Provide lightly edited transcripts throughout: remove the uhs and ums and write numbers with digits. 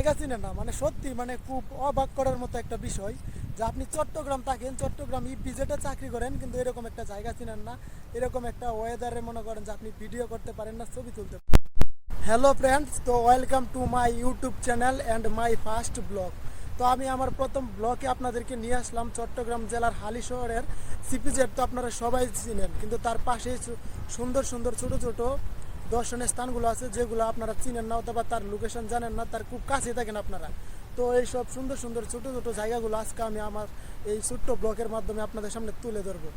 জায়গা চিনেন না, মানে সত্যি মানে খুব অবাক করার মতো একটা বিষয় যে আপনি চট্টগ্রাম থাকেন, চট্টগ্রাম ইপিজেডে চাকরি করেন, কিন্তু এরকম একটা জায়গা চিনেন না, এরকম একটা ওয়েদারে মনে করেন যে আপনি ভিডিও করতে পারেন না, ছবি তুলতে পারেন। হ্যালো ফ্রেন্ডস, তো welcome to my YouTube channel and my first blog. তো আমি আমার প্রথম ব্লগে আপনাদেরকে নিয়ে আসলাম চট্টগ্রাম জেলার হালি শহরের সিপিজেড। তো আপনারা সবাই চিনেন, কিন্তু তার পাশেই সুন্দর সুন্দর ছোট ছোট দর্শনীয় স্থানগুলো আছে যেগুলো আপনারা চিনেন না, অথবা তার লোকেশন জানেন না, তার খুব কাছে থাকেন আপনারা। তো এই সব সুন্দর সুন্দর ছোট ছোট জায়গাগুলো আজকে আমি আমার এই ছোট্ট ব্লগের মাধ্যমে আপনাদের সামনে তুলে ধরবো।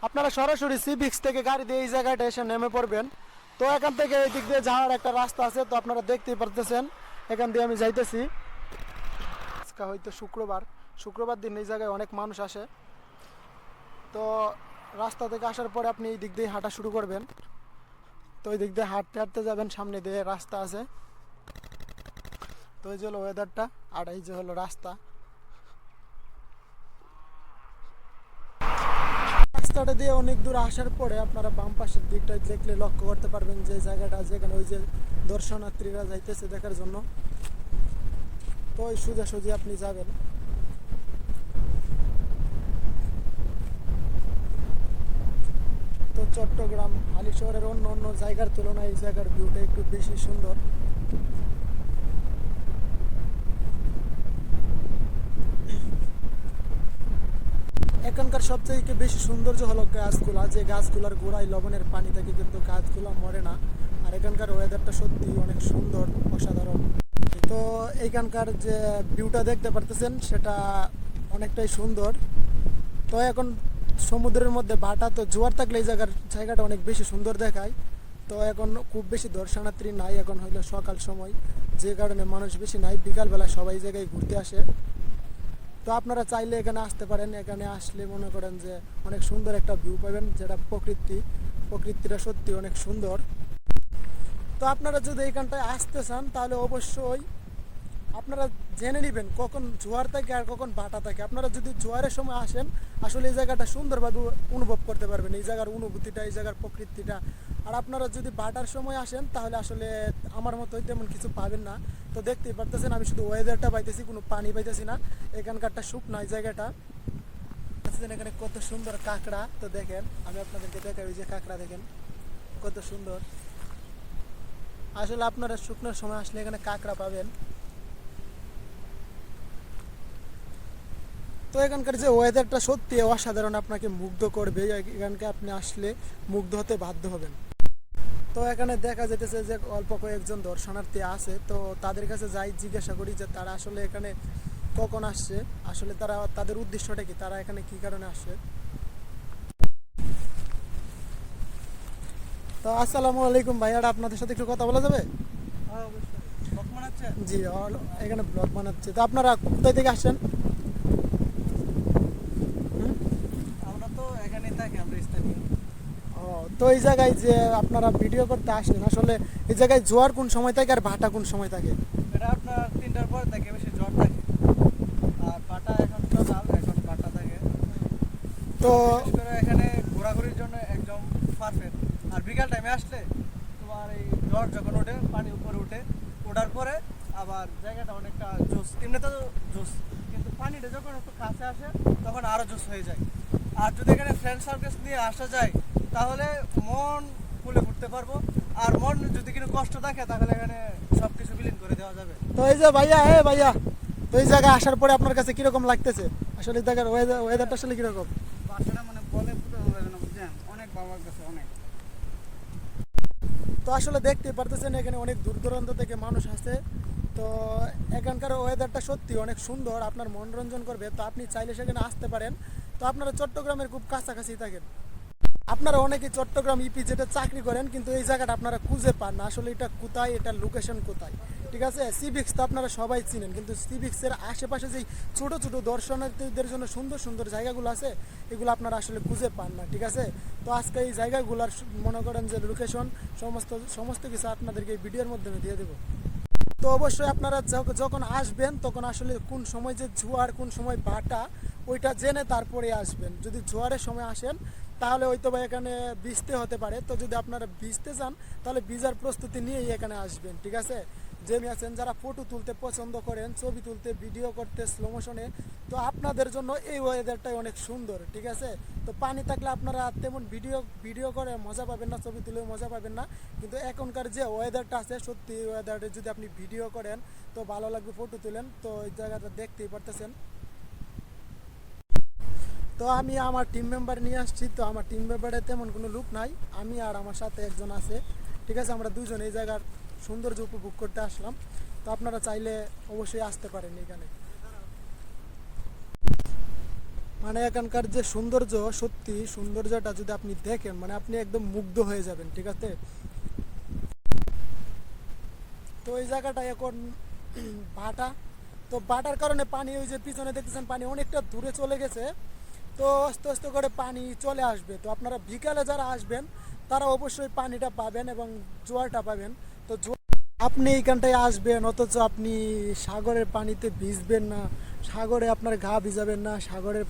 আপনারা সরাসরি সিভিক্স থেকে গাড়ি দিয়ে এই জায়গাটা এসে নেমে পড়বেন। তো এখান থেকে এই দিক দিয়ে যাওয়ার একটা রাস্তা আছে, তো আপনারা দেখতেই পারতেছেন এখান দিয়ে আমি যাইতেছি। আজকে হয়তো শুক্রবার দিন এই জায়গায় অনেক মানুষ আসে। তো রাস্তা থেকে আসার পরে আপনি এই দিক দিয়ে হাঁটা শুরু করবেন। তো এই দিক দিয়ে হাঁটতে হাঁটতে যাবেন, সামনে দিয়ে রাস্তা আছে। তো এই যে হলো ওয়েদারটা, আর এই যে হলো রাস্তা। রাস্তাটা দিয়ে অনেক দূর আসার পরে আপনারা বাম পাশের দিকটা দেখলে লক্ষ্য করতে পারবেন যে জায়গাটা, যেখানে ওই যে দর্শনার্থীরা যাইতেছে দেখার জন্য। তো ওই সোজাসুজি আপনি যাবেন। তো চট্টগ্রাম হালি শহরের অন্য অন্য জায়গার তুলনায় এই জায়গার ভিউটা একটু বেশি সুন্দর। এখানকার সবচেয়ে বেশি সৌন্দর্য হলো গাছগুলা, যে গাছগুলার গোড়ায় লবণের পানি থাকে, কিন্তু গাছগুলো মরে না। আর এখানকার ওয়েদারটা সত্যি অনেক সুন্দর, অসাধারণ। তো এইখানকার যে ভিউটা দেখতে পারতেছেন সেটা অনেকটাই সুন্দর। তো এখন সমুদ্রের মধ্যে ভাটা, তো জোয়ার থাকলে এই জায়গাটা অনেক বেশি সুন্দর দেখায়। তো এখন খুব বেশি দর্শনার্থী নাই, এখন হইলো সকাল সময়, যে কারণে মানুষ বেশি নাই। বিকালবেলা সবাই জায়গায় ঘুরতে আসে। তো আপনারা চাইলে এখানে আসতে পারেন। এখানে আসলে মনে করেন যে অনেক সুন্দর একটা ভিউ পাবেন, যেটা প্রকৃতিটা সত্যি অনেক সুন্দর। তো আপনারা যদি এইখানটায় আসতে চান তাহলে অবশ্যই আপনারা জেনে নেবেন কখন জোয়ার থাকে আর কখন ভাটা থাকে। আপনারা যদি জোয়ারের সময় আসেন, আসলে এই জায়গাটা সুন্দরভাবে অনুভব করতে পারবেন, এই জায়গার অনুভূতিটা, এই জায়গার প্রকৃতিটা। আর আপনারা যদি ভাটার সময় আসেন তাহলে আসলে আমার মতো তেমন কিছু পাবেন না। তো দেখতেই পারতেছেন আমি শুধু ওয়েদারটা পাইতেছি, কোনো পানি পাইতেছি না। এখানকারটা শুকনো এই জায়গাটা। এখানে কত সুন্দর কাঁকড়া। তো দেখেন, আমি আপনাদেরকে দেখাই, ওই যে কাঁকড়া দেখেন কত সুন্দর। আসলে আপনারা শুকনোর সময় আসলে এখানে কাঁকড়া পাবেন। তো এখানকার যে ওয়েদারটা সত্যি অসাধারণ, আপনাকে মুগ্ধ করবে। এখানকে আপনি আসলে মুগ্ধ হতে বাধ্য হবেন। তো এখানে দেখা যেতেছে যে অল্প কয়েকজন দর্শনার্থী আছে। তো তাদের কাছে যাই জিজ্ঞাসা করি যে তারা আসলে এখানে কখন আসছে, আসলে তাদের উদ্দেশ্যটা কি, তারা এখানে কি কারণে আসছে। তো আসসালামু আলাইকুম ভাইয়া, আপনাদের সাথে একটু কথা বলা যাবে? জি, এখানে ব্লগ বানাচ্ছে। তো আপনারা কোথায় থেকে আসছেন? ও, তো এই জায়গায় যে আপনারা ভিডিও করতে আসেন, আসলে এই জায়গায় জোয়ার কোন সময় থাকে আর ভাটা কোন সময় থাকে? এটা আপনার 3টার পর থেকে বেশি জ্বর থাকে, আর পাটা এখন সকাল, এখন পাটা থাকে। তো বিশেষ করে এখানে ঘোরাঘুরির জন্য একদম পারফেক্ট। আর বিকাল টাইমে আসলে তোমার এই জ্বর যখন ওঠে, পানি উপরে উঠে, ওঠার পরে আবার জায়গাটা অনেকটা জোস, এমনিতে তো জোস, কিন্তু পানিটা যখন একটু কাছে আসে তখন আরও জোস হয়ে যায়। আর যদি এখানে ফ্রেন্ড সার্কেল নিয়ে আসা যায় তাহলে মন খুলে ঘুরতে পারবো। আর মন যদি কোনো কষ্ট থাকে তাহলে এখানে সব কিছু বিলীন করে দেওয়া যাবে। তো এই যে ভাইয়া, ভাইয়া, তো এই জায়গায় আসার পরে আপনার কাছে কিরকম লাগতেছে? আসলে এই জায়গার ওয়েদারটা আসলে কিরকম? বাসাটা মানে বলে ফুটানো যাবে না, বুঝছেন? অনেক ভালো লাগতেছে, অনেক। তো আসলে দেখতে পারতেছেন এখানে অনেক দূর দূরান্ত থেকে মানুষ আসে। তো এখানকার ওয়েদারটা সত্যি অনেক সুন্দর, আপনার মনোরঞ্জন করবে। তো আপনি চাইলে সেখানে আসতে পারেন। তো আপনারা চট্টগ্রামের খুব কাছাকাছি থাকেন। আপনারা অনেকে চট্টগ্রাম ইপিজেডে চাকরি করেন, কিন্তু এই জায়গাটা আপনারা খুঁজে পান না, আসলে এটা কোথায়, এটা লোকেশন কোথায়। ঠিক আছে, সিভিক্স তো আপনারা সবাই চিনেন, কিন্তু সিভিক্সের আশেপাশে যেই ছোট ছোট দর্শনার্থীদের জন্য সুন্দর সুন্দর জায়গাগুলো আছে, এগুলো আপনারা আসলে খুঁজে পান না। ঠিক আছে, তো আজকে এই জায়গাগুলোর মনে করেন যে লোকেশন সমস্ত সমস্ত কিছু আপনাদেরকে এই ভিডিওর মাধ্যমে দিয়ে দেবো। তো অবশ্যই আপনারা যখন আসবেন তখন আসলে কোন সময় যে জোয়ার, কোন সময় ভাটা, ওইটা জেনে তারপরে আসবেন। যদি জোয়ারের সময় আসেন তাহলে হয়তো বা এখানে ভিজতে হতে পারে। তো যদি আপনারা ভিজতে চান তাহলে ভিজার প্রস্তুতি নিয়েই এখানে আসবেন। ঠিক আছে, যে আছেন যারা ফটো তুলতে পছন্দ করেন, ছবি তুলতে, ভিডিও করতে স্লো মোশনে, তো আপনাদের জন্য এই ওয়েদারটাই অনেক সুন্দর, ঠিক আছে। তো পানি থাকলে আপনারা তেমন ভিডিও করে মজা পাবেন না, ছবি তুলেও মজা পাবেন না, কিন্তু এখনকার যে ওয়েদারটা আছে সত্যি এই ওয়েদারে যদি আপনি ভিডিও করেন তো ভালো লাগবে, ফটো তুলেন। তো এই জায়গাটা দেখতেই পারতেছেন। তো আমি আমার টিম মেম্বার নিয়ে আসছি, তো আমার টিম মেম্বারে তেমন কোনো লুক নাই, আমি আর আমার সাথে একজন আছে, ঠিক আছে। আমরা দুজন এই জায়গার সৌন্দর্য উপভোগ করতে আসলাম। তো আপনারা চাইলে অবশ্যই আসতে পারেন এখানে। মানে এখানকার যে সৌন্দর্য, সত্যি সৌন্দর্যটা যদি আপনি দেখেন মানে আপনি একদম মুগ্ধ হয়ে যাবেন, ঠিক আছে। তো এই জায়গাটা এখন ভাটা, তো ভাটার কারণে পানি ওই যে পিছনে দেখতেছেন পানি অনেকটা দূরে চলে গেছে। তো আস্তে আস্তে করে পানি চলে আসবে। তো আপনারা বিকালে যারা আসবেন তারা অবশ্যই পানিটা পাবেন এবং জোয়ারটা পাবেন। তো আপনি এইখানটায় আসবেন অথচ আপনি সাগরের পানিতে ভিজবেন না, সাগরে আপনার ঘা ভিজাবেন না, সাগরের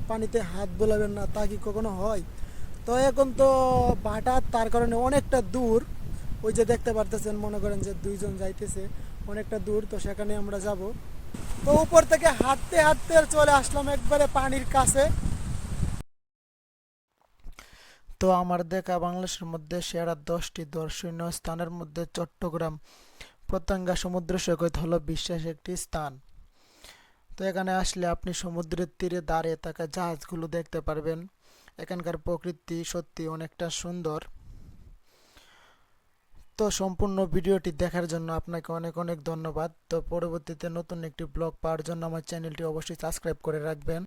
পানিতে হাত বোলাবেন না, তা কি কখনো হয়? তো এখন তো ভাটা, তার কারণে অনেকটা দূর, ওই যে দেখতে পারতেছেন, মনে করেন যে দুইজন যাইতেছে অনেকটা দূর, তো সেখানে আমরা যাব। তো উপর থেকে হাঁটতে হাঁটতে চলে আসলাম একবারে পানির কাছে। তো আমার দেখা বাংলাদেশের মধ্যে সেরা 10টি দর্শনীয় স্থানের মধ্যে চট্টগ্রাম পতেঙ্গা সমুদ্র সৈকত হলো বিশেষ একটি স্থান। তো এখানে আসলে আপনি সমুদ্রের তীরে দাঁড়িয়ে থাকা জাহাজগুলো দেখতে পারবেন। এখানকার প্রকৃতি সত্যি অনেকটা সুন্দর। তো সম্পূর্ণ ভিডিওটি দেখার জন্য আপনাকে অনেক অনেক ধন্যবাদ। তো পরবর্তীতে নতুন একটি ব্লগ পাওয়ার জন্য আমার চ্যানেলটি অবশ্যই সাবস্ক্রাইব করে রাখবেন।